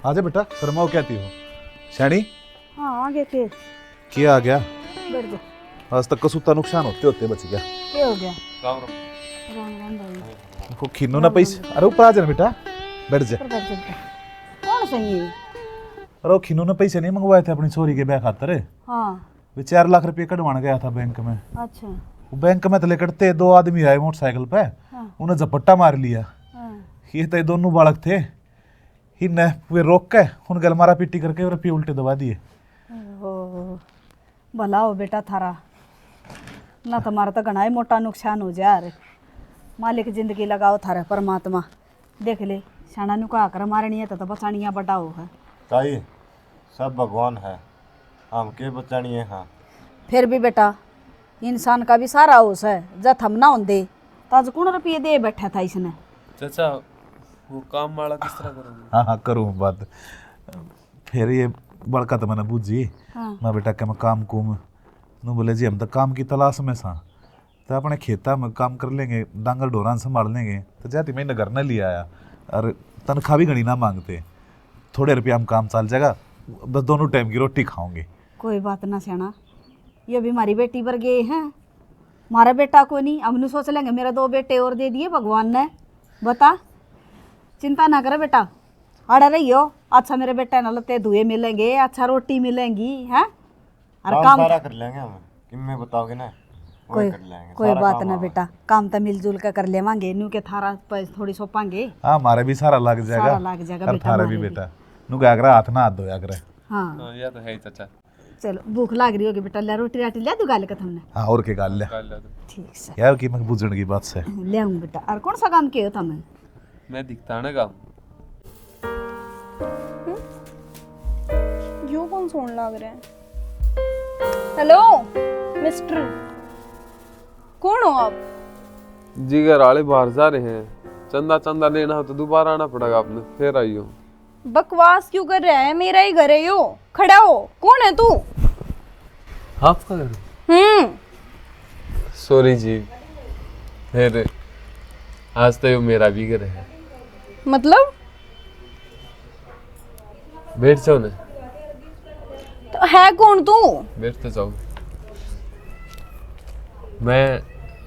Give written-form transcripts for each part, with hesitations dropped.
आजा बेटा, शर्माओ कहती हो सैनी। हाँ आगे के क्या आ गया? बैठ जा। आज तक का सूता नुकसान होते होते बच गया। क्या हो गया? राम राम। राम राम भाई। वो खीनो ना पैसे। अरे ऊपर आ जा बेटा, बैठ जा। ऊपर बैठ जा बेटा। कौन सही है? अरे वो खीनो ने पैसे नहीं मंगवाए थे अपनी छोरी के ब्याह खातर। हाँ। वे 4 लाख रुपए कटवाने गया था बैंक में। अच्छा। वो बैंक में तो लेकड़ते 2 आदमी आए मोटरसाइकिल पे। हाँ। उन्हें झपट्टा मार लिया। हाँ। ये तो ये दोनों बालक थे। ही न वे रोक के उन गल मारा पीटी करके रुपये उल्टे दबा दिए। ओ भला हो बेटा थारा ना, तुम्हारा तो घना ही मोटा नुकसान हो जा रे। मालिक जिंदगी लगाओ थारे परमात्मा। देख ले शाना नु का कर मारनी है तो बचानिया बड़ा हो है। ताई सब भगवान है, हम के बचानिए। हाँ फिर भी बेटा इंसान का भी सारा होश है। जब हम ना होंदे तो आज कौन रुपये दे बैठा था इसने। चाचा वो काम वाला किस तरह करोगे? हाँ हाँ करूँ बात। फिर ये बड़का तो मैंने बूझी। हाँ। मैं बेटा क्या मैं काम कुम नू बोले जी हम तो काम की तलाश में सा, तो अपने खेता में काम कर लेंगे, डांगर ढोरान संभाल लेंगे। तो जाती मैंने घर न लिया आया और तनख्वाह भी घनी ना मांगते, थोड़े रुपया हम काम चल जाएगा, बस दोनों टाइम की रोटी खाओगे। कोई बात ना सियाना, ये भी हमारी बेटी पर गए हैं। हमारा बेटा को नहीं, हमने सोच लेंगे मेरा 2 बेटे और दे दिए भगवान ने। बता चिंता ना करे बेटा, अड़ा रही हो। अच्छा मेरे बेटे न लते धुए मिलेंगे, अच्छा रोटी मिलेंगी है। और काम सारा कर लेंगे हम, कि मैं बताओगे ना कोई कर लेंगे। कोई सारा बात काम ना हम। बेटा, काम तो मिलजुल कर कर लेवांगे। न्यू के थारा पैसे थोड़ी सौंपांगे। हाँ हमारे भी सारा लग जाएगा। सारा लग जाएगा और बेटा, थारे भी हमारे बेटा नू क्या करा हाथ ना हाथ धोया करे। हाँ हाँ यह तो है ही चाचा। चलो भूख लाग रही होगी बेटा, ले रोटी राटी ले दू गाल का तुमने। हाँ और के गाल ले काल ला दो। ठीक से यार की मैं बुझण की बात से। ले आऊँ बेटा। और कौन सा काम किए हो तुमने? मैं दिखता ना काम। यो कौन सोन लग रहा है? हेलो मिस्टर, कौन हो आप? जिगर वाले बाहर जा रहे हैं, चंदा चंदा लेना हो तो दोबारा आना पड़ेगा आपने, फिर आइयो। बकवास क्यों कर रहा है? मेरा ही घर है यो। खड़ा हो, कौन है तू? आपका घर? सॉरी जी, फिर आज तो यो मेरा भी घर है। मतलब बैठ जाओ ना। तो है कौन तू? बैठते जाओ। मैं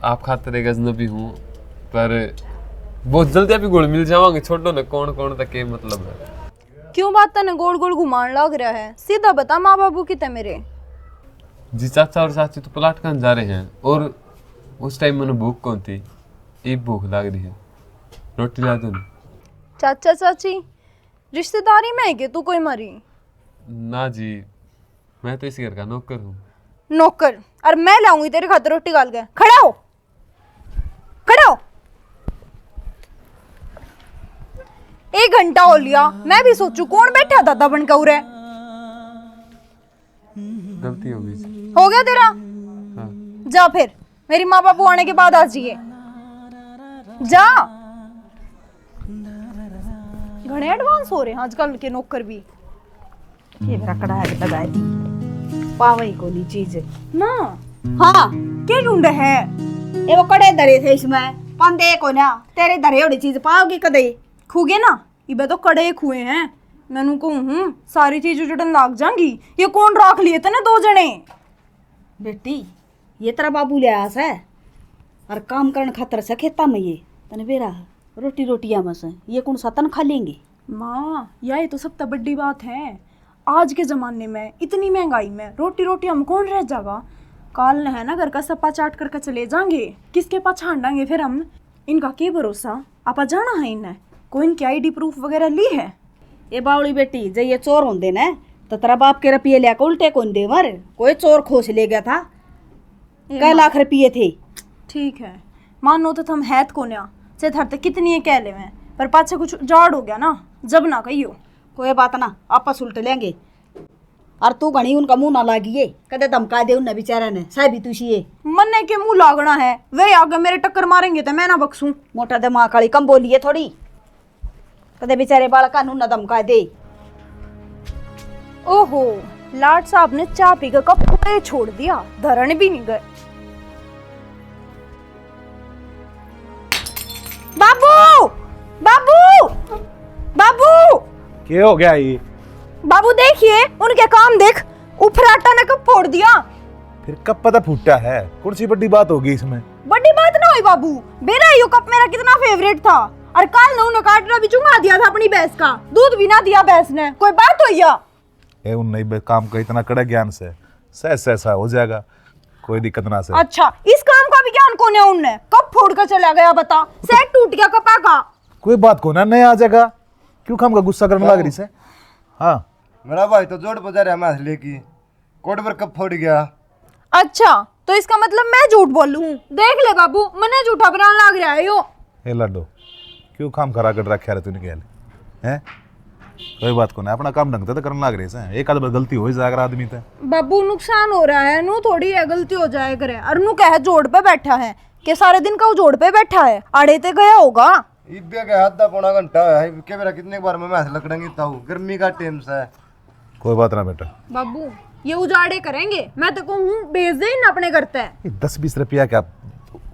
आप खातिर एक अजनबी हूँ, पर बहुत जल्दी आप घुल मिल जावांगे। छोड़ो ना, कौन कौन तक के मतलब है। क्यों बात तने गोल गोल घुमान लग रहा है? सीधा बता, माँ बाबू कितने मेरे? जी चाचा और चाची तो प्लाट खान जा रहे हैं, और उस टाइम मैंने भूख कौन थी, एक भूख लग रही है, रोटी ला दो ना। चाचा चाची रिश्तेदारी में है कि तू कोई मरी? ना जी, मैं तो इस घर का नौकर हूँ। नौकर? और मैं लाऊंगी तेरे खातिर रोटी गाल के। खड़ा हो, खड़ा हो। 1 घंटा हो लिया, मैं भी सोचू कौन बैठा था दबन का उरे। गलती हो गई जी। हो गया तेरा? हाँ। जा फिर, मेरी माँ बापू आने के बाद आ जाइए। जा। घने एडवांस हो रहे हैं आजकल के नौकर भी। ये मेरा कड़ा है लगाए पावई को नी चीज ना हाँ। क्या ढूंढे है? ये वो कड़े धरे थे इसमें पंदे को ना, तेरे धरे वाली चीज पाओगी कदे? खूगे ना, इबे तो कड़े खुए हैं। मैनू कहूँ सारी चीज उजड़न लाग जाएंगी। ये कौन राख लिए थे ना 2 जने? बेटी ये तेरा बाबू ले आस है और काम करने खातर से खेता में ये तने बेरा रोटी रोटियां में से ये कौन सा तन खा लेंगे? माँ यह तो सब तो बड़ी बात है। आज के ज़माने में इतनी महंगाई में रोटी रोटी हम कौन रह जाएगा? काल न है ना घर का सप्पा चाट करके चले जाएंगे, किसके पास छांडांगे फिर हम? इनका क्या भरोसा? आपा जाना है इन्हें? कोई इनकी ID प्रूफ वगैरह ली है? ये बावली बेटी जब ये चोर होंगे ना तो तेरा बाप के रुपये लिया उल्टे कौन दे मर? कोई चोर खोस ले गया था। कई लाख रुपये थे। ठीक है, मानो तो हम हैत को न्या से धरते कितनी है कह ले में, पर पाछे कुछ जाड़ हो गया ना, जब ना कहियो। कोई बात ना, आपस उल्ट लेंगे। और तू घनी उनका मुंह ना लागिए, कदे धमका दे उन बेचारा ने साहबी तुझे मन्ने के मुंह लागना है, वे आगे मेरे टक्कर मारेंगे तो मैं ना बख्सूं। मोटा दिमाग वाली कम बोलिए थोड़ी, कदे बेचारे बालका नू ना धमका दे। ओहो, लाट साहब ने चाय पी का कप पूरे छोड़ दिया, धरण भी नहीं गए। बाबू, बाबू, बाबू, क्या हो गया ये? बाबू देखिए उनके काम देख, उफराटा ने कब फोड़ दिया। फिर कब पता फूटा है? कौन सी बड़ी बात होगी इसमें? बड़ी बात ना हुई बाबू, मेरा यो कप मेरा कितना फेवरेट था, और कल ने उन्हें काटना भी चुंगा दिया था अपनी भैंस का, दूध भी ना दिया भैंस ने, कोई बात हुई या? ए उन नहीं काम का इतना कड़ा ज्ञान से सह ऐसा हो जाएगा, कोई दिक्कत ना से। अच्छा इस काम का भी ज्ञान कौन है उनने, कब फोड़ कर चला गया बता, सेट टूट गया कपा का। कोई बात को ना नहीं आ जाएगा, क्यों काम का गुस्सा करने लग रही से? हाँ मेरा भाई तो जोड़ बजा रहा है मसले की, कोट पर कब फोड़ गया। अच्छा तो इसका मतलब मैं झूठ बोलूं? देख ले बाबू मैंने झूठा बनाने लग रहा है यो। ए लड्डू क्यों काम खरा कर रखा है तूने कहले हैं? कोई बात को ना, अपना काम ढंग से तो करने लग रही से, एक आध बार गलती हो ही जाएगा आदमी तो। बाबू नुकसान हो रहा है नु, थोड़ी है गलती हो जाए करे, और नु कह जोड़ पे बैठा है कि सारे दिन का वो जोड़ पे बैठा है, आड़े ते गया होगा। इब्बे के आधा पौना घंटा है के मेरा कितने बार मैं मैस लकड़ेंगे ताऊ, गर्मी का टाइम से। कोई बात ना बेटा, बाबू ये उजाड़े करेंगे, मैं तो कहूँ भेज दे इन अपने करते है। ये 10-20 रुपया क्या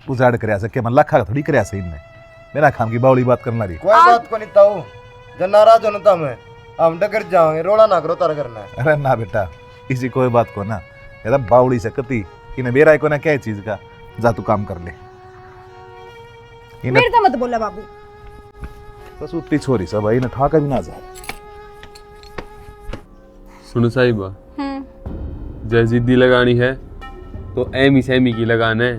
उजाड़ कर सके, मन लाखा का थोड़ी कर सही ने, मेरा काम की बावली बात करना रही। कोई बात को नहीं ताऊ, जब नाराज होना था मैं हम डगर जाओगे, रोड़ा ना करो तारा करना है। अरे ना बेटा इसी कोई बात को ना, ये बावली से कती इन्हें मेरा को ना क्या चीज का, जा तू काम कर ले। मेरे तो मत बोला बाबू। बस उतनी छोरी सब इन्हें ठाका भी ना जाए। सुनो साहिबा, जय जिद्दी लगानी है तो एमी सहमी की लगाना है।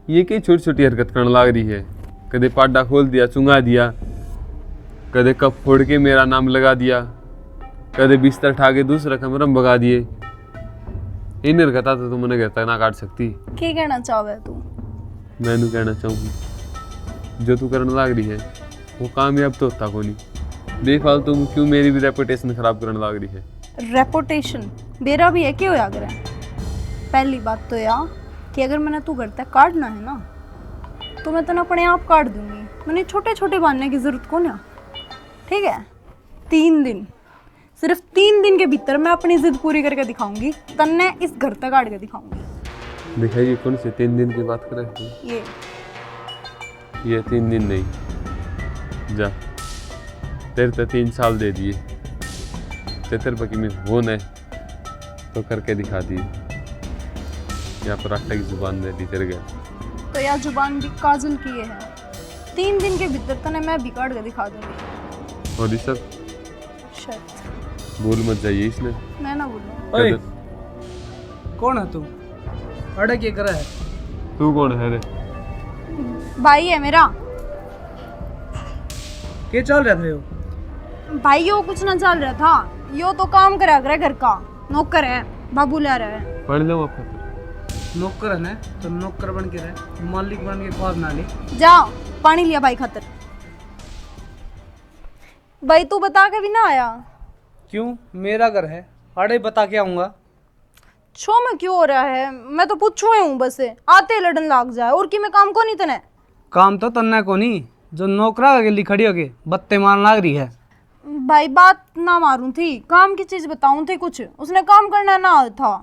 ये कई छोटी छोटी हरकत करने लग रही है, कदे पाडा खोल दिया चुंगा दिया, कदे कप फोड़ के मेरा नाम लगा दिया, कदे बिस्तर उठा के दूसरा कमरा में भगा दिए। इन हरकता तो तुम घर तक ना काट सकती। क्या कहना चाहे तू? मैनू कहना चाहूँगी जो तू करने लग रही है वो कामयाब तो होता को नहीं, बेफालतू तुम क्यों मेरी भी रेपुटेशन खराब करने लग रही है। रेपुटेशन मेरा भी है क्यों याद रहे? पहली बात तो यार कि अगर मैंने तू घर तक काटना है ना तो मैं तेना अपने आप काट दूंगी, मैंने छोटे छोटे बांधने की जरूरत को ना, ठीक है? 3 दिन, सिर्फ 3 दिन के भीतर मैं अपनी जिद पूरी करके दिखाऊंगी, तन्ने इस घर तक काट के दिखाऊंगी। दिखाइए कौन से 3 दिन की बात कर रहे हैं? ये 3 दिन नहीं, जा तेरे तो 3 साल दे दिए, तेतर पकी में वो न तो करके दिखा दिए। यहाँ पर आटा की जुबान दे दी तेरे गए तो यार जुबान भी काजल की है, 3 दिन के भीतर तने मैं भी काट के दिखा दूंगी। और ये सब शर्त भूल मत जाइए इसमें। मैं ना बोलूँ। ओए कौन है तू? अड़ा क्या कर रहा है? तू कौन है रे? भाई है मेरा। क्या चल रहा था यो? भाई यो कुछ ना चल रहा था, यो तो काम करा करे घर का, नौकर है, बाबू ला रहा है। पढ़ लो आप। नौकर है ना तो नौकर बन के रहे, मालिक बन के ख्वाब ना ले। जाओ पानी लिया भाई खातर। भाई तू बता के भी ना आया? क्यों? मेरा घर है, अड़े बता के आऊंगा। छो में क्यों हो रहा है? मैं तो पूछू ही हूँ बस, आते लड़न लाग जाए और कि मैं काम को नहीं तने। काम तो तन्ने को नहीं, जो नौकरा अकेली खड़ी होके बत्ते मारने लाग रही है। भाई बात ना मारूं थी, काम की चीज बताऊं थी कुछ, उसने काम करना ना था।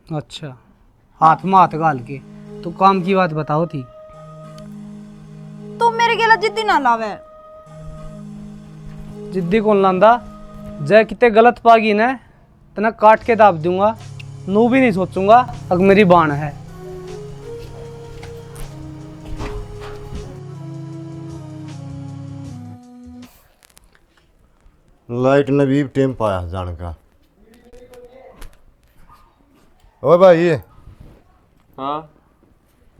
अच्छा हाथ में हाथ गाल के तो काम की बात बताओ थी। तो मेरे गेला जिद्दी ना लावे। जिद्दी कौन लांदा? जय कितने गलत पागी ने तना काट के दाब दूंगा, नू भी नहीं सोचूंगा अगर मेरी बाण है। लाइट ने भी टाइम पाया जान का। ओ भाई हाँ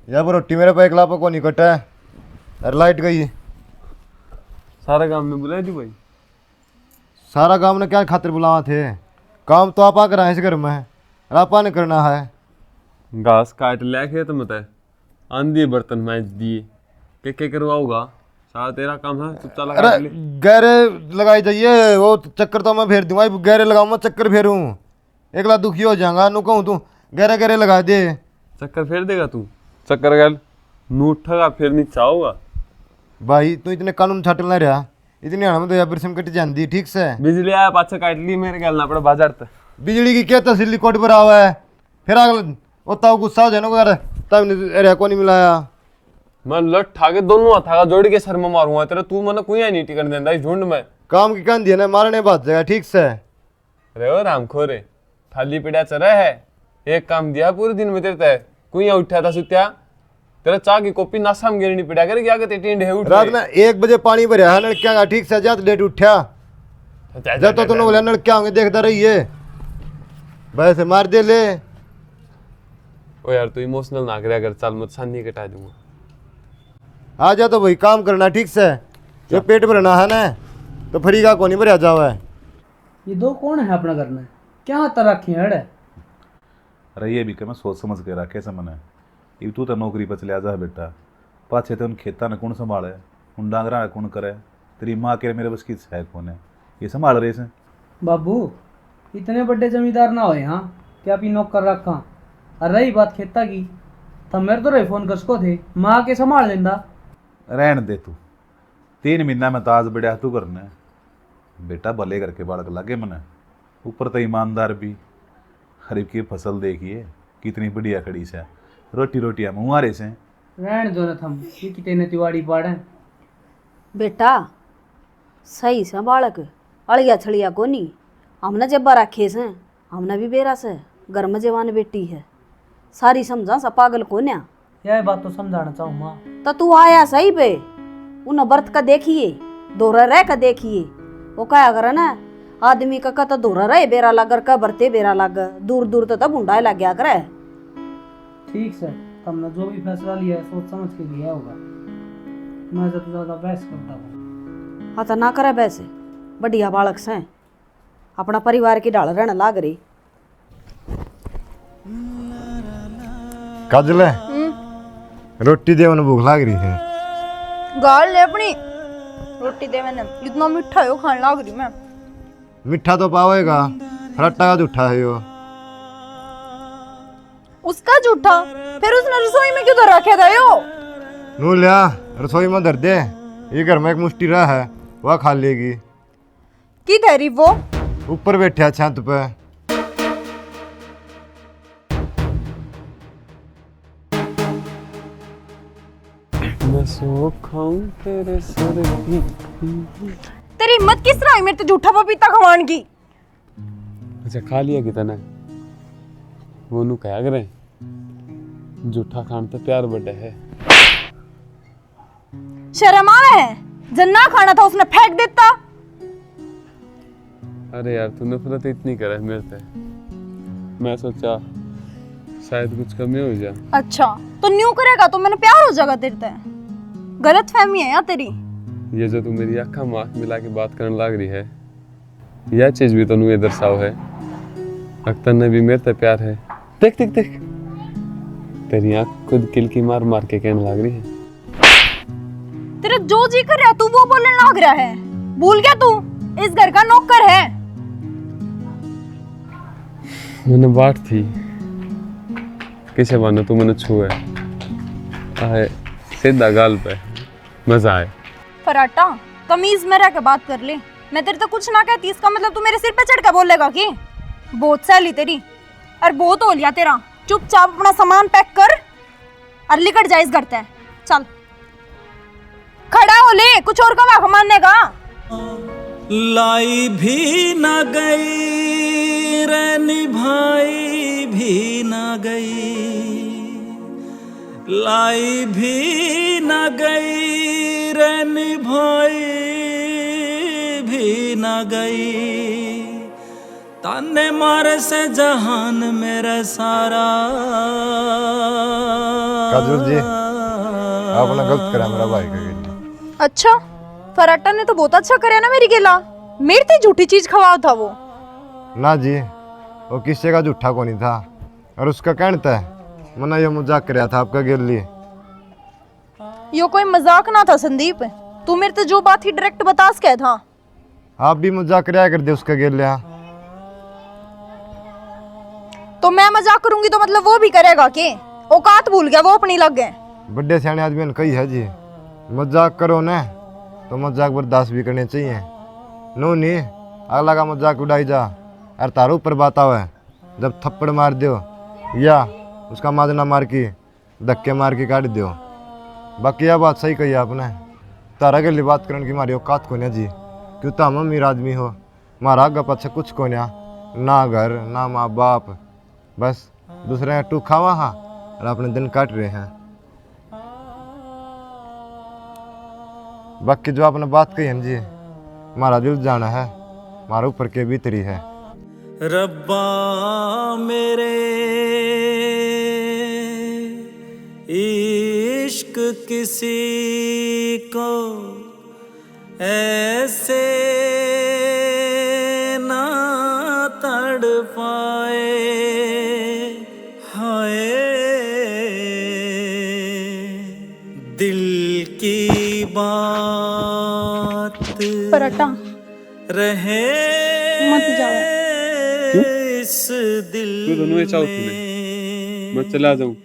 या पर रोटी मेरे पे एक लापा को नहीं कटा है, अरे लाइट गई। सारा काम में बुलाए थी भाई। सारा काम ने क्या खातिर बुलावा थे? काम तो आपा करा है इस घर में, आपा ने करना है। घास काट लिया खेत में तय, आंधी बर्तन मैच दिए, क्या करवाऊंगा? सारा तेरा काम है, चुपचाप लगा अरे ले। गहरे लगाई जाइए, वो चक्कर तो मैं फेर दूंगा, गहरे लगाऊंगा चक्कर फेरूं, एकला दुखी हो जाऊंगा। नु कहूँ तू गहरे गहरे लगा दे। चक्कर फेर देगा तू? चक्कर गल नू उठेगा फिर नहीं चाहोगा। भाई तू इतने कानून छाटल ना रहा, इतनी हमें तो बरसम कट जाती ठीक से। बिजली आया पाछा काट ली मेरे गल ना पड़ा बाजार तक। बिजली की क्या तहसीली कोट पर आवा है, फिर अगले वो ताऊ गुस्सा हो जाए ना यार, तब अरे को नहीं मिलाया। मैं लट ठा के दोनों हाथा का जोड़ के सर में मारूंगा तेरे, तू मैंने कोई नहीं टिकट देंदा इस झुंड में। काम की कांधी है ना मारने बात जगह ठीक से। रे ओ राम खोरे थाली पिड़ा चरा है, एक काम दिया पूरे दिन में तेरे है कोई यहाँ उठा था सुत्या तेरा चाह की कॉपी नाशा में गिरनी पड़ा करे क्या कहते टेंड है उठ रात में 1 बजे पानी भरया है नलकिया का ठीक से, जात लेट उठा जब तो तुमने बोला नलकिया होंगे देखता रहिए वैसे मार दे ले। ओ यार तू इमोशनल ना करे, अगर चल मत सानी कटा दूंगा। आ जा तो भाई काम करना ठीक से, ये पेट भरना है ना तो फ्री का कोनी भरया जावे। ये दो कौन है अपना घर में, क्या तरह रखी है? अरे ये भी मैं सोच समझ के रखे से मैंने ये तू तो नौकरी पर चले जा बेटा, पाछे तो उन खेता ने कौन संभाले, उन डांगरा ने कौन करे, तेरी माँ के मेरे बस की है कौन है ये संभाल रहे से। बाबू इतने बड़े जमींदार ना होए हाँ क्या भी नौकर रखा। और रही बात खेता की तो मेरे तो रही फोन कर सको थे, माँ के संभाल लेंदा। रहन दे तू 3 महीना में ताज बढ़िया तू करना बेटा, भले करके बालक लगे मने ऊपर तो ईमानदार भी। खरीफ की फसल देखिए कितनी बढ़िया खड़ी से, रोटी रोटियाँ मुँह आ रहे से। रहन दो न थम ये कितने तिवाड़ी पाड़े। बेटा सही से बालक अड़िया छड़िया कोनी, हमने जब रखे से हमने भी बेरा से घर में जवान बेटी है, सारी समझा सा पागल कोन्या। यह बात तो समझाना चाहूँ माँ। तो तू आया सही पे उन बर्त का देखिए दोहरा रह का देखिए, वो क्या करे ना आदमी का तो दोहरा रहे बेरा लागर का बरते बेरा लाग दूर दूर तो तब ऊंडा लग गया करे। ठीक सर, तुमने जो भी फैसला लिया है सोच समझ के लिया होगा, मैं ज़्यादा ज़्यादा बहस करता हूँ। हाँ तो ना करे वैसे बढ़िया बालक से अपना परिवार की ढाल रहने लाग रही। काजल रोटी दे उन्हें भूख लाग रही है। गाल ले अपनी रोटी दे मैंने, इतना मीठा हो खाने लाग रही मैं। मिठा तो पावेगा, फराटा का जूठा है यो। उसका जूठा फिर उसने रसोई में क्यों तो रखा था यो? नू लिया रसोई में धर दे, ये घर में एक मुष्टि रहा है वह खा लेगी। की धरी वो ऊपर बैठा छत पे। मैं सो खाऊं तेरे सर की। तेरी हिम्मत किस तरह हुई मेरे तो जूठा पपीता खवान की? अच्छा खा लिया कितना वो नु क्या करे, जूठा खान तो प्यार बड़े है। शर्म आवे है, जन्ना खाना था उसने फेंक देता। अरे यार तू नफरत इतनी करे मेरे से, मैं सोचा शायद कुछ कमी हो जाए। अच्छा तो न्यू करेगा तो मैंने प्यार हो जाएगा तेरे से? गलत फहमी है यार तेरी। ये जो तू मेरी आँखा में आँख मिला के बात करने लग रही है, यह चीज भी तो नुए दर्शाव है। अख्तर ने भी मेरे से प्यार है। देख देख देख तेरी आँख खुद किल की मार मार के कहने लग रही है। तेरा जो जी कर रहा तू वो बोलने लग रहा है, भूल गया तू इस घर का नौकर है। मैंने बात थी किसे बना तू मैंने छुए आए सीधा गाल पे, मजा आए। फराटा तमीज में रह के बात कर ले, मैं तेरे तो कुछ ना कहती इसका मतलब तू मेरे सिर पे चढ़ के बोलेगा कि? बहुत सैली तेरी और बहुत हो लिया तेरा। चुपचाप अपना सामान पैक कर और निकट जा इस घर से। चल खड़ा हो ले, कुछ और कमा मानने का। लाई भी न गई रे निभाई भी न गई, लाई भी न गई रे निभाई भी न गई, ताने मारे से जहान मेरा सारा। काजल जी आपने गलत करा मेरा भाई का गिल्ली। अच्छा फराटा ने तो बहुत अच्छा करे ना मेरी गिला, मेरी थी झूठी चीज खवाओ था वो। ना जी वो किसी का जूठा को नहीं था, और उसका कहता है मना ये मजाक कराया था आपका गिल्ली। यो कोई मजाक ना था संदीप, तू मेरे तो जो बात ही डायरेक्ट बता सके था। आप भी मजाक कराया कर दे उसका गिल्लिया। तो मैं मजाक करूंगी तो मतलब वो भी करेगा के? औकात भूल गया वो अपनी लग गए। बड़े सियाने आदमी ने कही है जी मजाक करो ना तो मजाक बर्दाश्त भी करने चाहिए। नो नहीं अगला का मजाक उड़ाई जा और तारो ऊपर बात आवे जब थप्पड़ मार दो या उसका माजना मार के धक्के मार के काट दो। बाकी यह बात सही कही आपने, तारा के लिए बात करने की मारी औकात को नहीं जी। क्यों तो हम अमीर आदमी हो, मारा आगे पीछे कुछ को ना घर ना माँ बाप, बस दूसरे यहाँ टूक खावा हाँ और अपने दिन काट रहे हैं। बाकी जो आपने बात कही है जी, हमारा दिल जाना है, हमारे ऊपर के भीतरी है। रब्बा मेरे इश्क किसी को ऐसे ना तड़पाए, हाय दिल की बात पराठा रहे मत जाओ। इस दिल तू दोनों में चाहो तुम्हें मैं चला जाऊं।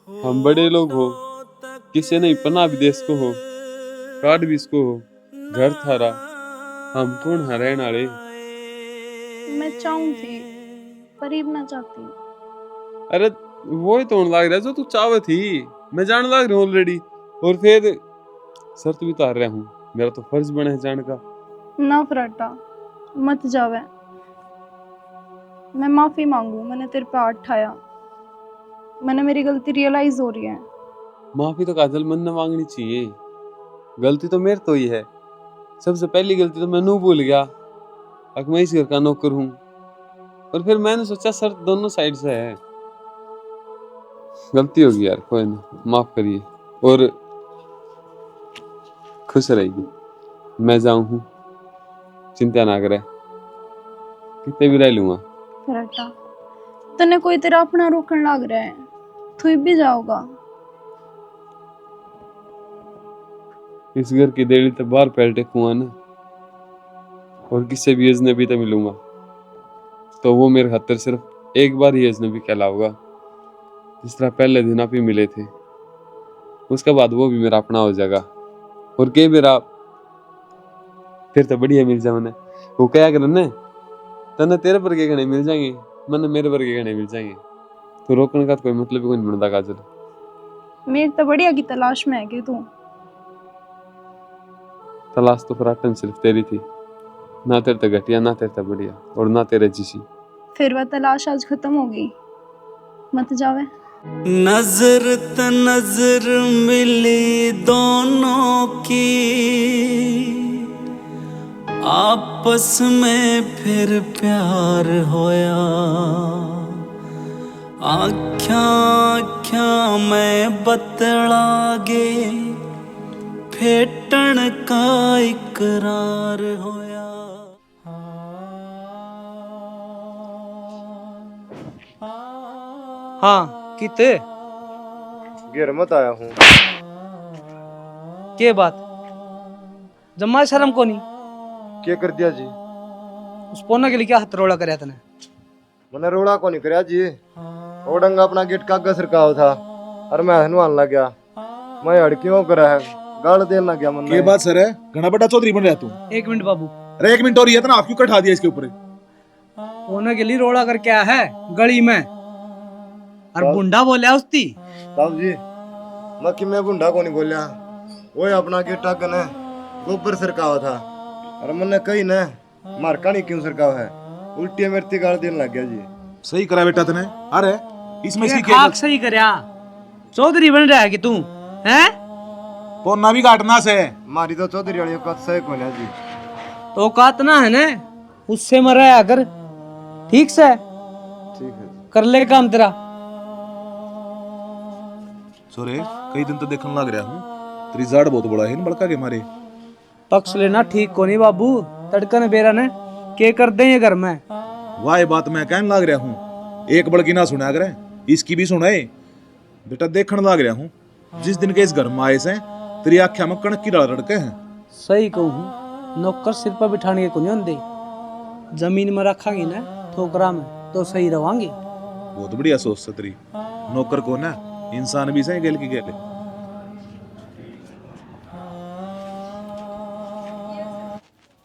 हम बड़े लोग हो, किसी नहीं पना भी देश को हो, कार्ड भी इसको हो, घर थारा, हम कौन है रहने वाले। मैं चाहूंगी पर इब ना चाहती। अरे वो ही तो लग रहा है जो तू चाहती थी, मैं जान लग रहा हूँ ऑलरेडी। और फिर शर्त भी उतार रहा हूँ, मेरा तो फर्ज बना है जान का। ना पराठा मत जावे, मैं माफी मांगू, मैंने तेरे पे हाथ उठाया, मैंने मेरी गलती रियलाइज हो रही है। माफी तो काजल मन ने मांगनी चाहिए, गलती तो मेरे तो ही है। सबसे पहली गलती तो मैं नू भूल गया, अब मैं इस घर का नौकर हूँ। और फिर मैंने सोचा शर्त दोनों साइड से है। गलती होगी यार, कोई ना, माफ करिए और खुश रहेगी। मैं जाऊं हूँ, चिंता ना करे, कितने भी रह लूंगा। पराठा तने कोई तेरा अपना रोकन लग रहा है, तू इब भी जाओगा। इस घर की देड़ी तो बाहर पैर टेकूंगा ना, और किसी भी अजनबी तो मिलूंगा तो वो मेरे खातिर सिर्फ एक बार ही अजनबी कहलाऊगा। जिस तरह पहले दिन आप ही मिले थे, उसके बाद वो भी मेरा अपना हो जाएगा। और के मेरा फिर तो बढ़िया मिल जाए। मैंने वो क्या करना, तने तेरे पर के गहने मिल जाएंगे, मैंने मेरे पर के गहने मिल जाएंगे। तो रोकने का तो कोई मतलब ही कोई नहीं बनता काजल। मेरी तो बढ़िया की तलाश में है कि तू। तलाश तो फराटन सिर्फ तेरी थी, ना तेरे तक घटिया ना तेरे तक बढ़िया और ना तेरे जिसी। फिर वह तलाश आज खत्म हो गई, मत जावे। नजर त नजर मिली दोनों की, आपस में फिर प्यार होया। आख्या आख्या में बतला गे, फेटन का इकरार होया। हाँ किते गिर मत आया हूँ। के बात जम्मा शर्म को नहीं, क्या कर दिया जी? उस पोना के लिए क्या हाथ रोड़ा करया तने? मैंने रोड़ा को नहीं कराया जी, वो डंगा अपना गेट कागज सरकाव था और मैं हनुमान लग गया। मैं हड़कियों करा है, गाड़ देना लग गया मन। ये बात सर है, घना बड़ा चौधरी बन रहा तू। एक मिनट बाबू, अरे 1 मिनट और, ये था ना, आप क्यों कटा दिया इसके ऊपर? पोना के लिए रोड़ा कर क्या है गली में, और बुंडा बोला उसती। साहब जी मैं कि मैं गुंडा को नहीं बोलिया, वो अपना गेट कागज है गोबर सरकाव था और मैंने कही ना मारका नहीं क्यों सरकाव है, उल्टी मेरती गाड़ देने लग गया जी। सही करा बेटा तने। अरे इसमें इसकी क्या खाक सही करया, चौधरी बन रहा है कि तू हैं? पोना भी काटना से। मारी तो चौधरी वाली का सही को जी। तो कातना है ना, उससे मरा अगर ठीक से ठीक है कर ले काम तेरा। सोरे कई दिन तो देखने लग रहा हूँ, तेरी जाड़ बहुत बड़ा है इन बड़का के मारे। पक्ष लेना ठीक को नहीं बाबू, तड़कन बेरा ने के कर दे ये घर में। वाह ये बात मैं कहने लग रहा हूँ, एक बड़की ना सुना करे, इसकी भी सुनाए बेटा। देखने लग रहा हूँ जिस दिन के इस घर में आए से तेरी आख्या में कणक की डाल रड़के हैं। सही कहूँ, नौकर सिर पर बिठाने के को नहीं होंगे, जमीन में रखांगे ना ठोकरा में तो सही रवांगे। बहुत बढ़िया सोच से तेरी। नौकर को ना इंसान भी सही गेल की गेले।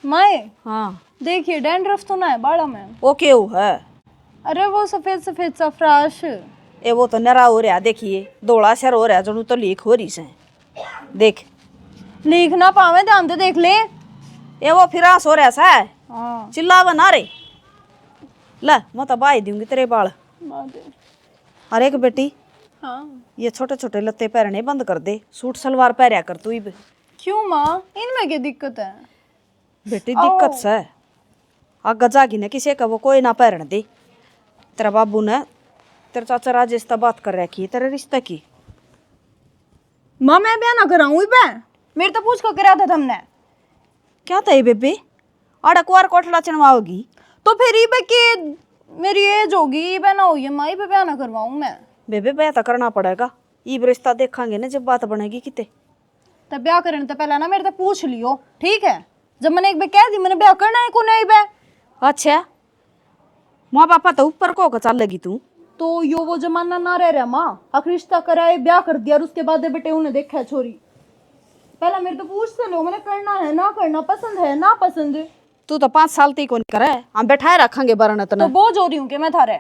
माए हाँ देखिए डैंड्रफ तो ना है बाड़ा में। वो क्यों है? अरे वो सफेद सफेद सा फ्राश। ए वो तो नरा हो रहा, देखिए धोला सर हो रहा, जनू तो लीक हो रही से। देख लीक ना पावे, ध्यान से देख ले। ये वो फिरास हो रहा सा हाँ चिल्ला बना रे ले मैं तो बाई दूंगी तेरे बाल। बात है। अरे एक बेटी हाँ ये छोटे छोटे लत्ते पहनने बंद कर दे, सूट सलवार पहनया कर तू भी। क्यों माँ, इनमें क्या दिक्कत है? बेटी दिक्कत से आगे जागी ने किसी का वो कोई ना पहन दे। तेरा बाबू ने तेरे चाचा राजेश से बात कर रखी है तेरे रिश्ते की। माँ मैं ब्याह ना कराऊँ बे, मेरे तो पूछ कर करा था तुमने। क्या था ये बेबे आड़ा कुआर कोठला चढ़वाओगी? तो फिर ये बे के मेरी एज होगी, ये बे ना हुई है माँ, ये पे ब्याह ना करवाऊँ मैं। बेबे ब्याह तो करना पड़ेगा, ये रिश्ता देखेंगे ना जब बात बनेगी किते। तब ब्याह करने तो पहले ना मेरे से पूछ लियो, ठीक है? जब मैंने एक बार कह दी मैंने ब्याह करना है को नहीं बे। अच्छा माँ पापा तो ऊपर को चल लगी तू। तो यो वो जमाना ना रह रहा माँ, हक रिश्ता कराए ब्याह कर दिया और उसके बाद बेटे उन्हें देखा है छोरी। पहला मेरे तो पूछ से लो मैंने करना है ना करना, पसंद है ना पसंद है। तू तो 5 साल तक को नहीं करे, हम बैठाए रखेंगे बरनत तो ने। बोझ हो रही हूँ कि मैं थारे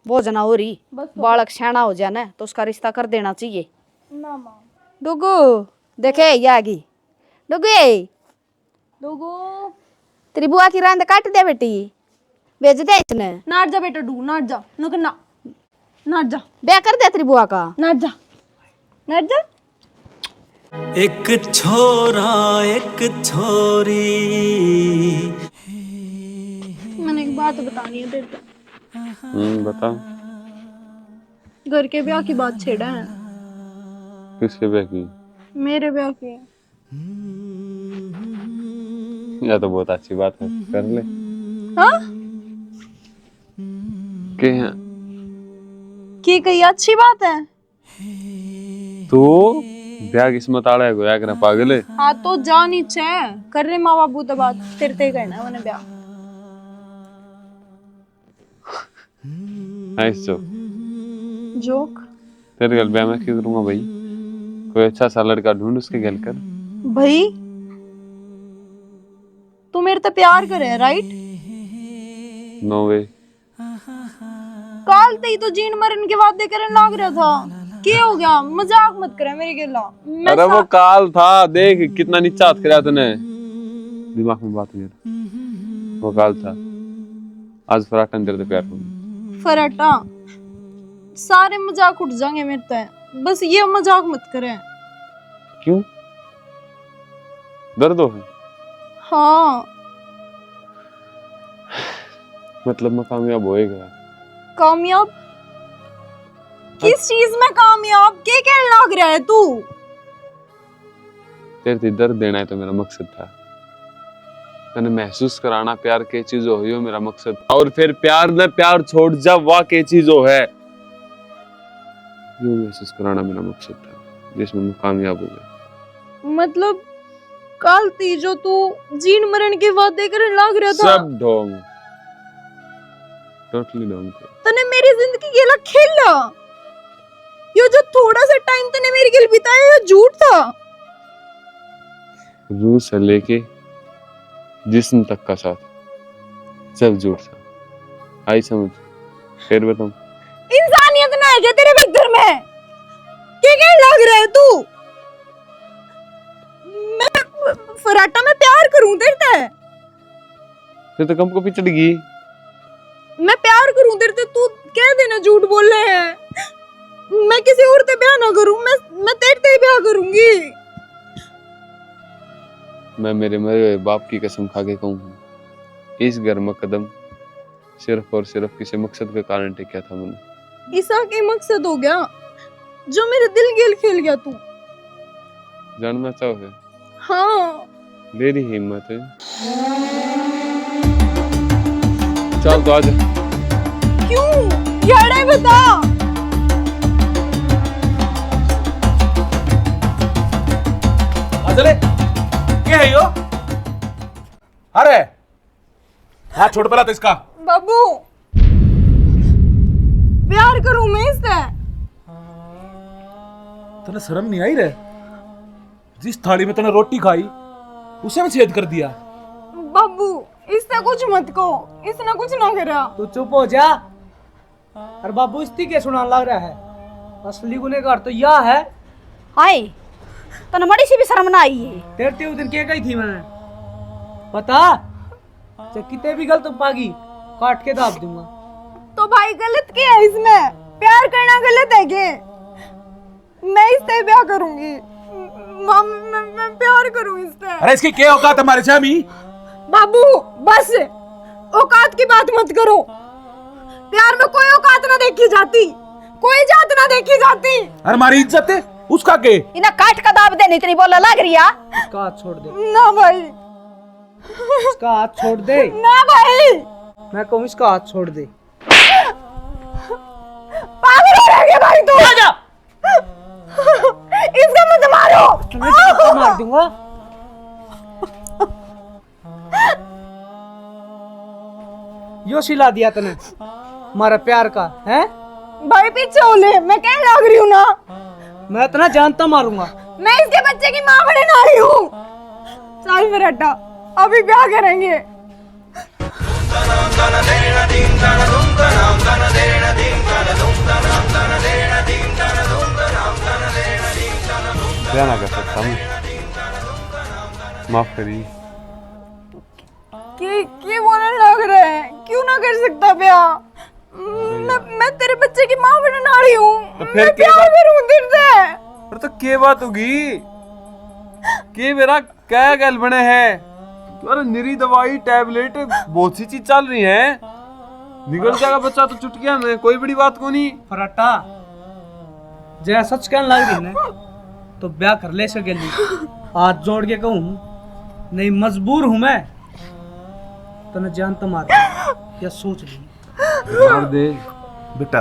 वो जना हो रही बस तो। बालक सैना हो जाए ना तो उसका रिश्ता कर देना चाहिए। ना माँ डुगू देखे ये आगी डुगू ये लोगो तेरी बुआ की रांद काट दे बेटी, भेज दे इसने। नाट जा बेटा डू, नाट जा नुक ना, नाट जा ब्याह कर दे तेरी बुआ का। नाट जा नाट जा। एक छोरा एक छोरी। मैंने एक बात बतानी है तेरे को। बता। घर के ब्याह की बात छेड़ा है। किसके ब्याह की? मेरे ब्याह की। यह तो बहुत अच्छी बात है, कर ले। हाँ के हैं की कही अच्छी बात है। तो ब्याह किस्मत आड़ा है गोया करना पागल है। हाँ तो जा नीचे कर रहे माँ बाबू तो बात तेरे ते करना मैंने ब्याह। नाइस जो जोक तेरे घर ब्याह मैं क्यों करूंगा भाई? कोई अच्छा सा लड़का ढूंढ उसके घर कर। भाई तू मेरे तो प्यार करे राइट? नो वे। काल ते ही तो जीन मरन के वादे करने लग रहा था, क्या हो गया? मजाक मत करे मेरे गिला। अरे वो काल था, देख कितना नीचा हाथ कराया तूने। दिमाग में बात नहीं, वो काल था। आज फराटन तेरे से प्यार करूंगा। फराटा सारे मजाक उठ जाएंगे मेरे तो, बस ये मजाक मत करें। क्यों? दर्द हो है? हाँ मतलब मैं कामयाब होएगा। कामयाब किस चीज में कामयाब? क्या कहने लग रहा है तू? तेरे से दर्द देना है तो मेरा मकसद था। तने महसूस कराना प्यार के चीज हो यो मेरा मकसद था। और फिर प्यार न प्यार छोड़ जा वाह के चीज हो है, यो महसूस कराना मेरा मकसद था, जिसमें मैं कामयाब हो गया। मतलब कल थी जो तू जीन मरण के वादे करने लग रहा था। सब ढोंग, टोटली ढोंग थे। तने मेरी जिंदगी के लिए खेला। यो जो थोड़ा सा टाइम तने मेरे गिल बिताया ये झूठ था। रूह से लेके जिस्म तक का साथ सब झूठ था। आई समझ? फिर बताऊं? इंसानियत ना है क्या तेरे भीतर में? क्या कहने लग रहा है तू? मैं फराटा में प्यार करूं तेरे से? फिर तो कम को पिचड़ गई। मैं प्यार करूं तेरे से, तू कह देना झूठ बोल रहे हैं। मैं किसी और से ब्याह ना करूं, मैं तेरे से ब्याह करूंगी। मैं मेरे मरे हुए बाप की कसम खा के कहूँ, इस घर में कदम सिर्फ और सिर्फ किसी मकसद के कारण टिका था मैंने। ईसा के मकसद हो गया जो मेरे दिल गेल खेल गया तू। जानना चाहोगे? हाँ ले रही हिम्मत है, चल तो आजा। क्यों यार बता। चले क्या है यो? अरे हाथ छोड़ पड़ा तो इसका। बाबू प्यार करूं मैं इससे। तने शर्म नहीं आई रे? जिस थाली में तने रोटी खाई उसे में छेद कर दिया। बाबू इससे कुछ मत को, इसने कुछ ना करा। तू चुप हो जा। और बाबू इस्ती के सुनाने लग रहा है? असली गुनहगार तो यह है। हाय तने मड़ी सी भी शर्म ना आई है? तेरे उस दिन क्या कही थी मैंने? पता चाहे कितने भी गलत पागी काट के दाब दूंगा। तो भाई गलत क्या है इसमें? प्यार करना गलत है क्या? मैं इससे ब्याह करूंगी। मैं प्यार करूं इससे। अरे इसकी क्या औकात है हमारे स्वामी? बाबू बस औकात की बात मत करो। प्यार में कोई औकात ना देखी जाती, कोई जात ना देखी जाती। अरे हमारी इज्जत है उसका के? इन्हें काट का दाब देने इतनी बोला लग रही है। इसका हाथ छोड़ दे, ना भाई, इसका हाथ छोड़ दे। ना भाई, मैं कहूँ इसका हाथ छोड़ दे। पागल हो रहा है भाई तू? इसका मत मारो। मैं इसको मार दूंगा। यो सिला दिया तने हमारा प्यार का है? भाई पीछे हो ले, मैं कहने लग रही हूँ ना। मैं इतना जानता मारूंगा। मैं इसके बच्चे की माँ बनने आ रही हूँ। चल फिर हटा, अभी ब्याह करेंगे। क्या ना कर सकता हूँ, माफ करिए। क्या बोलने लग रहे हैं? क्यों ना कर सकता ब्याह? मैं तेरे बच्चे की माँ बनने आ रही हूँ। तो फिर मैं क्या प्यार करूँ तेरे से। अरे तो के बात होगी के मेरा क्या गल बने है? अरे निरी दवाई टैबलेट बहुत सी चीज चल रही है, निकल जाएगा बच्चा तो चुटकिया में, कोई बड़ी बात को नहीं। फराटा जय सच कहने लग रही ने तो ब्याह कर ले सके। हाथ जोड़ के कहूँ नहीं, मजबूर हूं मैं। तने जान तो मार या सोच ली। मार दे बेटा,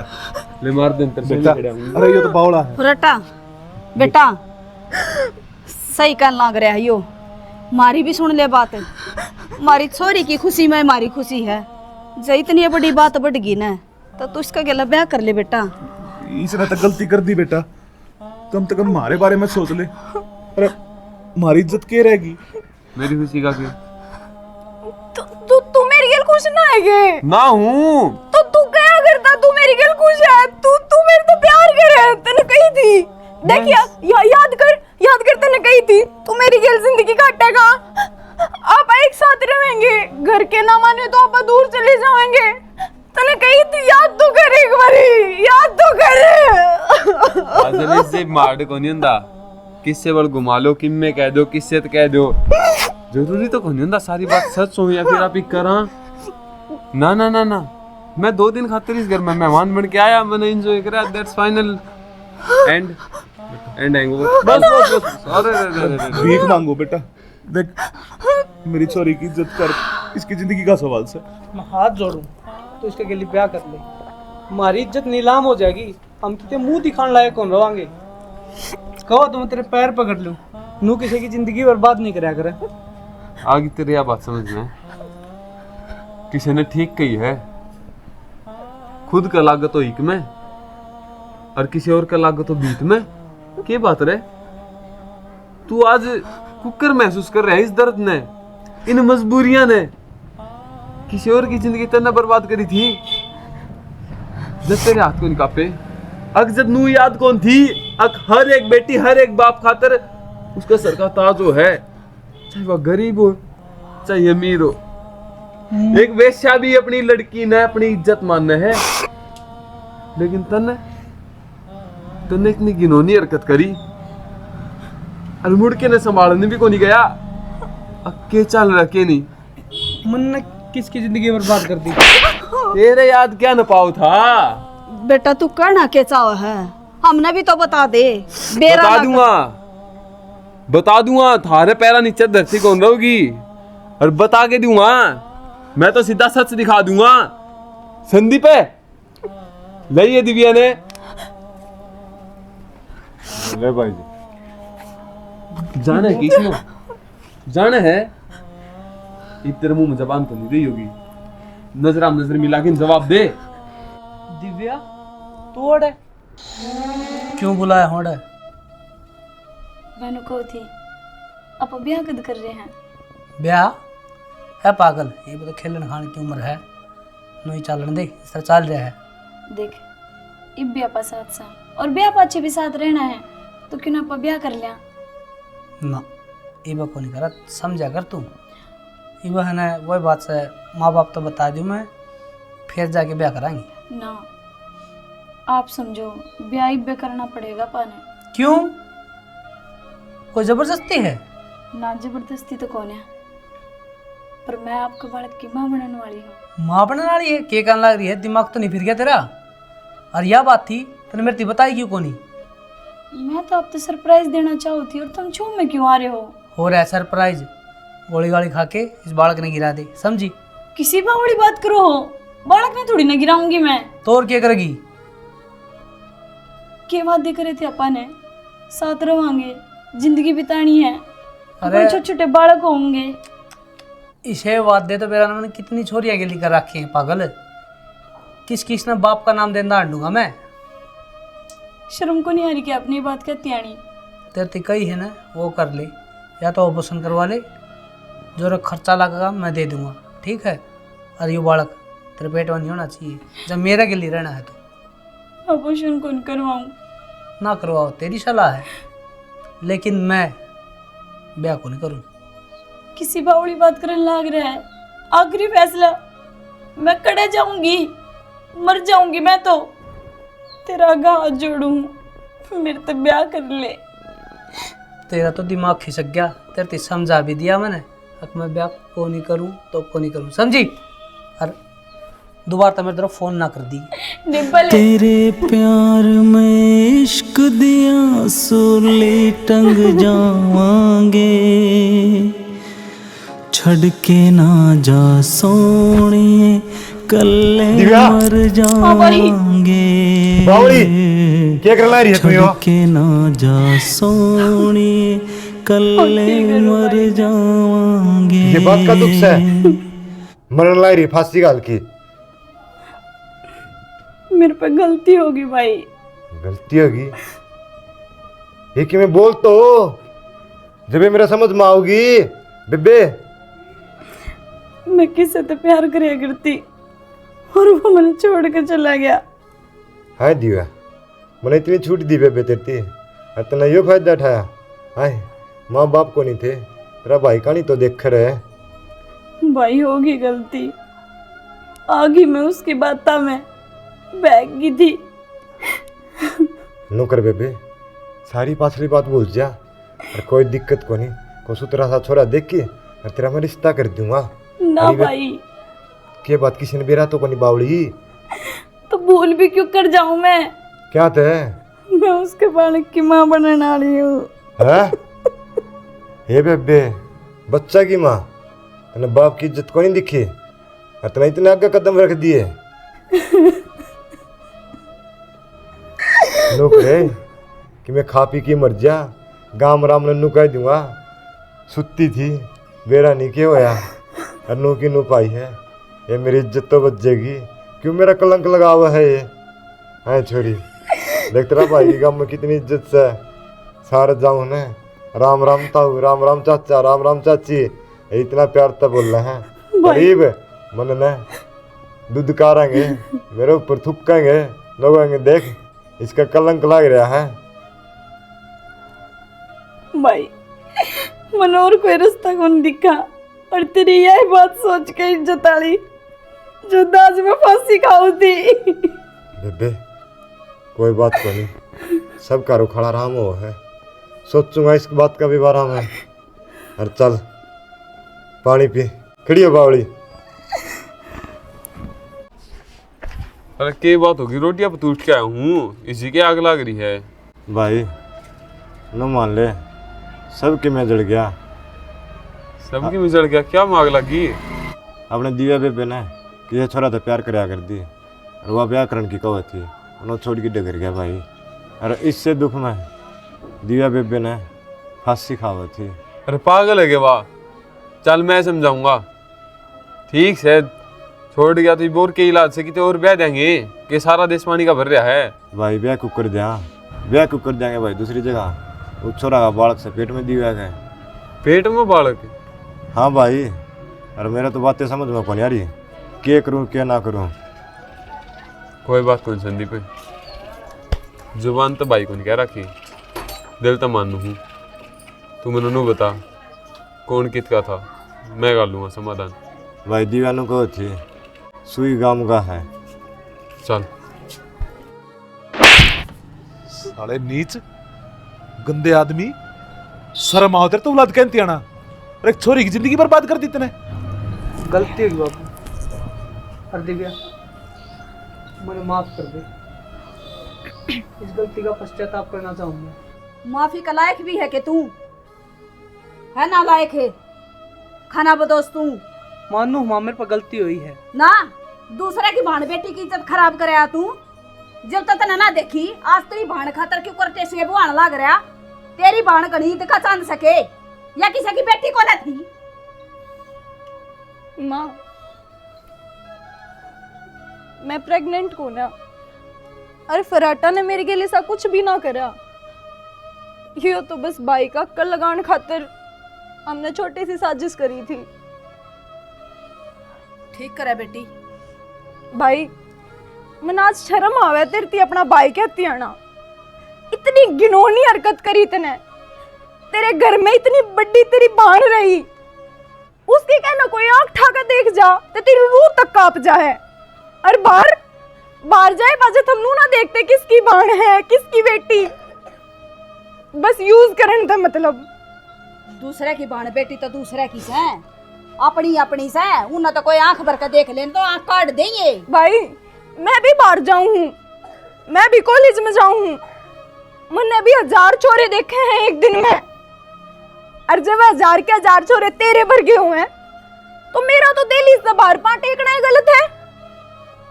ले मार दे अंतर से बेटा, खड़ा हूं। अरे ये तो बावड़ा है। फुरटा बेटा सही कहने लग रहा है यो। मारी भी सुन ले बात। मारी छोरी की खुशी में हमारी खुशी है। जो इतनी बड़ी बात बढ़ गई ना तो तू इसका गला ब्याह कर ले बेटा। इसने तो गलती कर दी बेटा, कम से कम हमारे बारे में सोच ले। अरे हमारी इज्जत क्या रहेगी? मेरी खुशी का क्या तू मेरी गल खुश ना है ना हूँ तो तू क्या करता? तू मेरी गल खुश है? तू मेरे तो प्यार करे। तूने कही थी, देख याद कर तूने कही थी तू मेरी गल जिंदगी काटेगा। आप एक साथ रहेंगे, घर के ना माने तो आप दूर चले जाएंगे। तूने कही थी, याद तो कर एक बारी, याद तो कर। आजले से मार को नहीं हुंदा, किससे बल घुमा लो, किम में कह दो, किससे तो कह दो, जरूरी तो कोई नहीं हुंदा सारी बात सच हो या फिर आप ही करा। ना ना ना ना, मैं 2 दिन खातिर इस घर में मेहमान बन के आया, मैंने एंजॉय करा। That's final and hangover. बस अरे भीख मांगो बेटा, देख मेरी छोरी की इज्जत कर, इसकी जिंदगी का सवाल से। मैं हाथ जोड़ूं तो इसके गली ब्याह कर ले। हमारी इज्जत नीलाम हो जाएगी, हम कितने मुंह दिखाने लायक कौन रहोगे? कहो तो मैं तेरे पैर पकड़ लूं, नू किसी की जिंदगी बर्बाद नहीं कराया करे। आगे तेरी यह बात समझ में, किसी ने ठीक कही है, खुद का लागत तो एक में और किसी और का लागत तो बीत में। क्या बात रे, तू आज कुकर महसूस कर रहा है इस दर्द ने, इन मजबूरियां ने। किसी और की जिंदगी तेने बर्बाद करी थी जब तेरे हाथ को नहीं कापे। अग जब नू याद कौन थी, अग हर एक बेटी हर एक बाप खातर उसका सर का ताज हो है, चाहे वह गरीब हो चाहे अमीर हो। एक वेश्या भी अपनी लड़की ने अपनी इज्जत मानना है, लेकिन तने इतनी घिनौनी हरकत करी और मुड़ के ने संभालने भी को नहीं गया। अक्के चल रखे नहीं, मन ने किसकी जिंदगी बर्बाद कर दी? तेरे याद क्या न पाओ था? बेटा तू करना क्या चाह है, हमने भी तो बता दे। बता दूंगा थारे पैरा नीचे धरती कौन रहोगी, और बता के दूंगा मैं तो सीधा सच दिखा दूंगा। संदीप है ले दिव्या ने ले भाई जी, जाना है किसने जाना है? इतने मुंह में जबान तो नहीं रही होगी, नजर मिला के जवाब दे। दिव्या तू ओढ़ है क्यों बुलाया होड़ है? मैंने कहो थी आप ब्याह कद कर रहे हैं? ब्याह है पागल, ये तो खेलन खाने की उम्र है, नहीं चलन दे, इस तरह चल रहा है। देख इब ब्याह पा साथ सा और ब्याह पाछे भी साथ रहना है तो क्यों ना आप ब्याह कर लिया? ना ये को नहीं करा, समझा कर तू। ये बहन है वही बात से माँ बाप तो बता दूँ मैं, फिर जाके ब्याह कराएंगे। ना आप समझो, ब्याह ही ब्याह करना पड़ेगा पाने। क्यों, कोई जबरदस्ती है? ना जबरदस्ती तो कौन है, पर मैं आपके बालक की माँ बनने वाली हूँ। माँ बनने वाली है? के कहने लग रही है, दिमाग तो नहीं फिर गया तेरा? और यह बात थी तूने मेरे को बताई क्यों कोनी? मैं तो आपको सरप्राइज देना चाहू थी और तुम छू में क्यों आ रहे हो रहा है सरप्राइज, गोली गाली खा के इस बालक ने गिरा दे, समझी? किसी बावड़ी बात करो हो, बालक में थोड़ी ना गिराऊंगी मैं। तो और क्या करेगी? के वादे करे थे अपन ने, साथ रहोगे, जिंदगी बितानी है, अरे छोटे छोटे बालक होंगे। इसे वादे तो मेरा मैंने कितनी छोरियां के लिए कर रखी हैं पागल। किस किस ने बाप का नाम देना दूंगा मैं? शर्म को नहीं आ रही कि अपनी बात कहती आनी? तेरे तो कही है ना, वो कर ले, या तो ऑपरेशन करवा ले, जो खर्चा लगेगा मैं दे दूंगा, ठीक है? और ये बालक तेरे पेट में नहीं होना चाहिए, जब मेरे के लिए रहना है तो। ऑपरेशन कौन करवाऊं? ना करवाओ, तेरी सलाह है, लेकिन मैं ब्याह को नहीं करूँ। किसी बावड़ी बात करने लग रहा है, आखिरी फैसला, मैं कड़े जाऊंगी, मर जाऊंगी मैं तो। तेरा आगा हाथ जोड़ूं, मेरे तो ब्याह कर ले। तेरा तो दिमाग खिसक गया, तेरे तो समझा भी दिया मैंने, अब मैं ब्याह को नहीं करूँ तो को नहीं करूँ, समझी? और दोबारा तो मेरी तरफ फोन ना कर दी। तेरे प्यार में इश्क दिया सुरली टंग जावांगे, छड़ के ना जा सोनिए, कल्ले मर जाएंगे। बावली क्या करना रही है तू? यो के ना जा सोनिए, कल्ले मर जाएंगे। ये बात का दुख है, मरने लाई रही फांसी गाल की। मेरे पे गलती होगी भाई। गलती होगी? ये कि मैं बोल तो जब ये मेरा समझ में आओगी बेबे। मैं किसी से प्यार करिया करती और वो मैंने छोड़ के चला गया। हाय दिया, मैंने इतनी छूट दी बेबे तेरी, और तूने यो फायदा उठाया। हाय माँ बाप को नहीं थे, तेरा भाई का नहीं तो देख रहे। भाई होगी गलती, आगी मैं उसकी बाता में बैग की थी। नो कर बेबे, सारी पाछली बात भूल जा, और कोई दिक्कत को नहीं, को सुतरा सा छोरा देख के और तेरा मैं रिश्ता कर दूंगा। ना भाई, के बात किसी ने बेरा तो को नहीं बावली, तो भूल भी क्यों कर जाऊं मैं? क्या थे? मैं उसके बालक की माँ बनने वाली हूँ। हे बेबे, बच्चा की माँ, तने बाप की इज्जत को नहीं दिखी, और तने इतने आगे कदम रख दिए। लोग कहे कि मैं खा पी के मर जा, गाम राम नन्नू कह दूंगा, सुत्ती थी बेरा नहीं के होया, और नू की नू पाई है, ये मेरी इज्जत तो बच जाएगी। क्यों मेरा कलंक लगा हुआ है ये? है छोरी, देख तेरा भाई की गाँव में कितनी इज्जत से सारे जाऊँ ने राम राम ताऊ, राम राम चाचा, राम राम चाची, इतना प्यार तब बोल रहे हैं। गरीब मन ने दूध कारेंगे, मेरे ऊपर थुकेंगे, लोग आएंगे देख इसका कलंक लग रहा है। भाई मनोर कोई रास्ता कौन दिखा, और तेरी यही बात सोच के इज्जत आली जो दाज में फांसी खाऊ थी। बेबे कोई बात को नहीं, सब का रुखड़ा राम हो है, सोचूंगा इस बात का भी बारा में। और चल पानी पी, खड़ी हो बावली। अरे क्या बात होगी, रोटियां पर उठ के आया हूँ, इसी के आग लग रही है। भाई न मान ले, सबके मैं जल गया। सबकी में जल गया? क्या मांग लगी? अपने दिव्या बेबे ने कि ये छोरा तो प्यार कराया कर दी, और वह ब्याह करने की कवत थी, उन्होंने छोड़ के डगर गया भाई। और इससे दुख में दिव्या बेबे ने फांसी खावा थी। अरे पागल है क्या वाह? चल मैं समझाऊंगा, ठीक से छोड़ गया तो बोर के इलाज से कितने और ब्याह देंगे कि सारा देश पानी का भर रहा है। भाई ब्याह कुकर देंगे भाई दूसरी जगह। वो छोरा का बालक से पेट में दिव्या गए। पेट में बालक? हाँ भाई, और मेरा तो बातें समझ में कौन यार, क्या करूँ क्या ना करूँ। कोई बात कौन संदीप, जुबान तो भाई को नहीं कह रखी, दिल तो मानू हूँ। तू मैंने नू बता कौन कित का था, मैं कर लूँगा समाधान। भाई दीवानों को थी सुई गांव का है। चल साले नीच गंदे आदमी, शर्म आओ तेरे तो औलाद कहती आना और एक छोरी की जिंदगी बर्बाद कर दी तूने। गलती होगी बाबू। और दिव्या मुझे माफ कर दे, इस गलती का पश्चाताप करना चाहूंगा। माफी का लायक भी है कि तू है ना, लायक है खाना बदोस तू मानू मां मेरे पर गलती हुई है ना। दूसरे की भाण बेटी की इज्जत खराब करे तू। जब तक ना देखी आज तेरी भाण खातर क्यों करते से बुआण लाग रहा। तेरी भाण गणित का चांद सके या किसी की बेटी को न थी। माँ मैं प्रेग्नेंट हूँ ना। अरे फराटा ने मेरे के लिए ऐसा कुछ भी ना करा। ये तो बस भाई का अक्कल लगाने खातिर हमने छोटी सी साजिश करी थी। ठीक करे बेटी। भाई मन आज शर्म आवे तेरे ती अपना भाई कहती आना। इतनी घिनौनी हरकत करी तने। तेरे घर में इतनी बड़ी तेरी बाण रही, उसकी कहना कोई आंख ठाकर देख जा तो तेरी रूह तक कांप जाए। और बाहर जाए बाजे थमनू ना देखते किसकी बाण है किसकी बेटी। बस यूज करने का मतलब। दूसरे की भाण बेटी तो दूसरे की से, अपनी अपनी से। उन्हें तो कोई आंख भर कर देख लेन तो आंख काट देंगे। भाई मैं भी बाहर जाऊं हूँ, मैं भी कॉलेज में जाऊं हूँ। मैंने भी 1000 छोरे देखे हैं एक दिन में। और जब 1000 के 1000 छोरे तेरे भर गए हुए हैं तो मेरा तो दिल इस बाहर पा टेकना ही गलत है।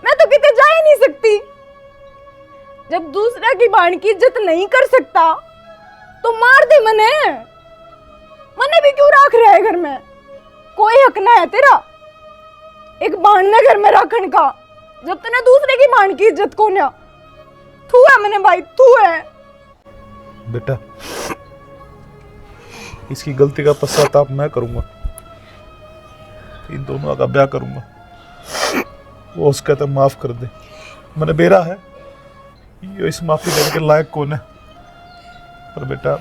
मैं तो कितने जा ही नहीं सकती। जब दूसरा की बाण की इज्जत नहीं कर सकता तो मार दे मने भी क्यों रख रहा है घर में। कोई हक ना है तेरा एक बाण ने घर में रखने का जब तूने दूसरे की बाण की इज्जत को ना। तू है मने भाई, तू है। बेटा इसकी गलती का पश्चाताप मैं करूंगा, इन दोनों का ब्याह करूंगा। वो उसका तो माफ कर दे, मैंने बेरा है ये इस माफी देने के लायक कौन है। पर बेटा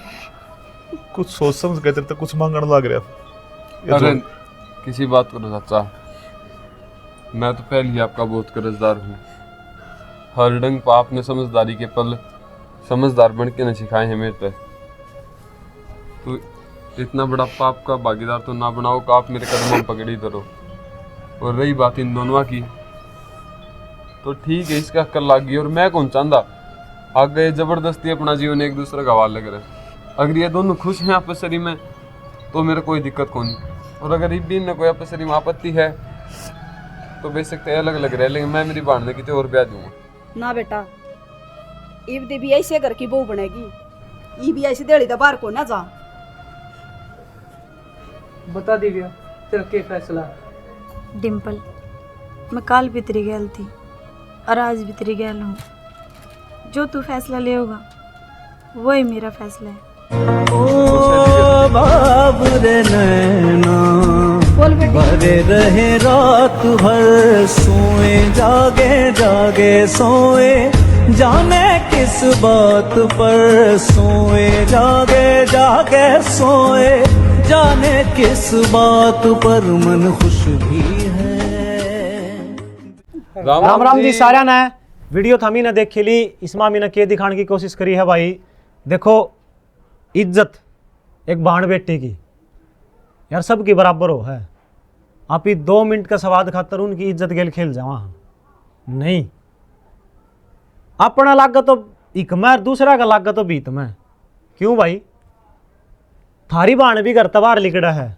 कुछ सोच समझ के तेरे तो कुछ मांगने लग रहा। अरे किसी बात करो चाचा, मैं तो पहले ही आपका बहुत कर्जदार हूँ। हर डंग पर आपने समझदारी के पल समझदार बन के न सिखाए हैं मेरे पे। तो इतना बड़ा पाप का भागीदार तो ना बनाओ कि आप मेरे कदमों पकड़ी धरो। और रही बात इन दोनों की, तो ठीक है इसका अक्ल लग गई और मैं कौन चाहता आगे जबरदस्ती अपना जीवन एक दूसरे का हवाले करे। अगर ये दोनों खुश हैं आपसरी में तो मेरे कोई दिक्कत को नहीं। और अगर इब्बीन ने कोई आपसरी में आपत्ति है तो बेशक तो अलग अलग रह लेंगे। मैं मेरी बाण ने कितने और ब्याह दूंगा ना बेटा। इब दे भी ऐसे घर की बहू बनेगी, ये भी ऐसी देड़ी बाहर को ना जा। बता दिव्या तेरा क्या फैसला है। डिम्पल मैं काल भी तेरी गैल थी और आज भी तेरी गैल हूँ। जो तू फैसला ले होगा वही मेरा फैसला है। ओ बाबरे नैना भरे रहे रात भर, सोए जागे जागे सोए जाने किस बात पर, सोए जागे जागे सोए जाने किस बात पर, मन खुश भी है। राम राम जी सारा ने वीडियो थमी ने देखी ली। इसमें मैंने के दिखाने की कोशिश करी है भाई। देखो इज्जत एक बाण बेटी की यार सबकी बराबर हो है। आप ही 2 मिनट का स्वाद खातर उनकी इज्जत गेल खेल जावा नहीं। अपना लागत तो एक में और दूसरा का लागत तो बीत में। क्यों भाई थारी बाण भी घर तबार लिकड़ा है,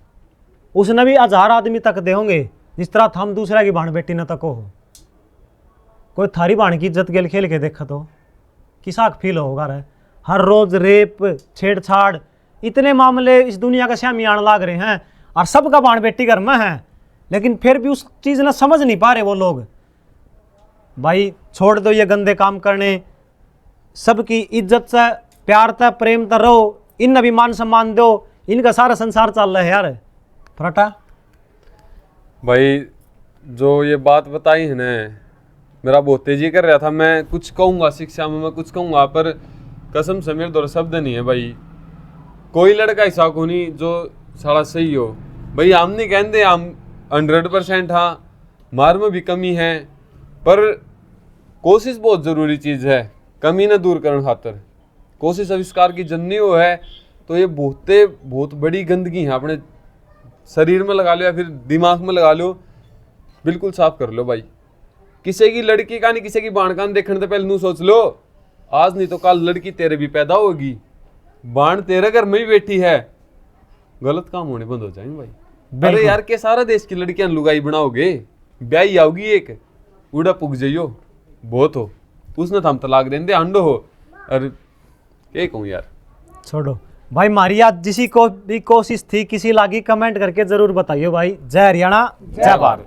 उसने भी 1000 आदमी तक दे होंगे जिस तरह हम दूसरा की बाण बेटी न तको हो। कोई थारी बाण की इज्जत गेल खेल के देखा तो किसाक फील होगा रे। हर रोज रेप छेड़छाड़ इतने मामले इस दुनिया का श्यामी आने लाग रहे हैं और सबका बाण बेटी घर में है, लेकिन फिर भी उस चीज़ ना समझ नहीं पा रहे वो लोग। भाई छोड़ दो ये गंदे काम करने, सबकी इज्जत से प्यार से प्रेम से रहो, इन भी मान सम्मान दो, इनका सारा संसार चल रहा है यार। फराटा भाई जो ये बात बताई है ना मेरा बहुत तेजी कर रहा था। मैं कुछ कहूँगा शिक्षा में, मैं कुछ कहूँगा पर कसम से मेरे दौर शब्द नहीं है भाई। कोई लड़का ऐसा को नहीं जो सारा सही हो। भाई हम नहीं कहते हम 100% हाँ मार में भी कमी है, पर कोशिश बहुत ज़रूरी चीज़ है कमी न दूर करने खातर। कोशिश आविष्कार की जननी हो है तो ये बहुत बड़ी गंदगी है अपने शरीर में लगा लो या फिर दिमाग में लगा लो, बिल्कुल साफ कर लो भाई। किसी की लड़की का नहीं किसी की बाण का देखने से पहले नू सोच लो, आज नहीं तो कल लड़की तेरे भी पैदा होगी, बाण तेरे घर में ही बैठी है, गलत काम होने बंद हो जाएंगे भाई। अरे यार के सारा देश की लड़कियां लुगाई बनाओगे, ब्याही आओगी एक उड़ा पुग जाइयो बहुत हो, उसने थम तलाक देंदे अंडो हो। अरे क्या कहूँ यार, छोड़ो भाई। मारी आज जिसी को भी कोशिश थी किसी लागी कमेंट करके जरूर बताइए भाई। जय हरियाणा जय भारत।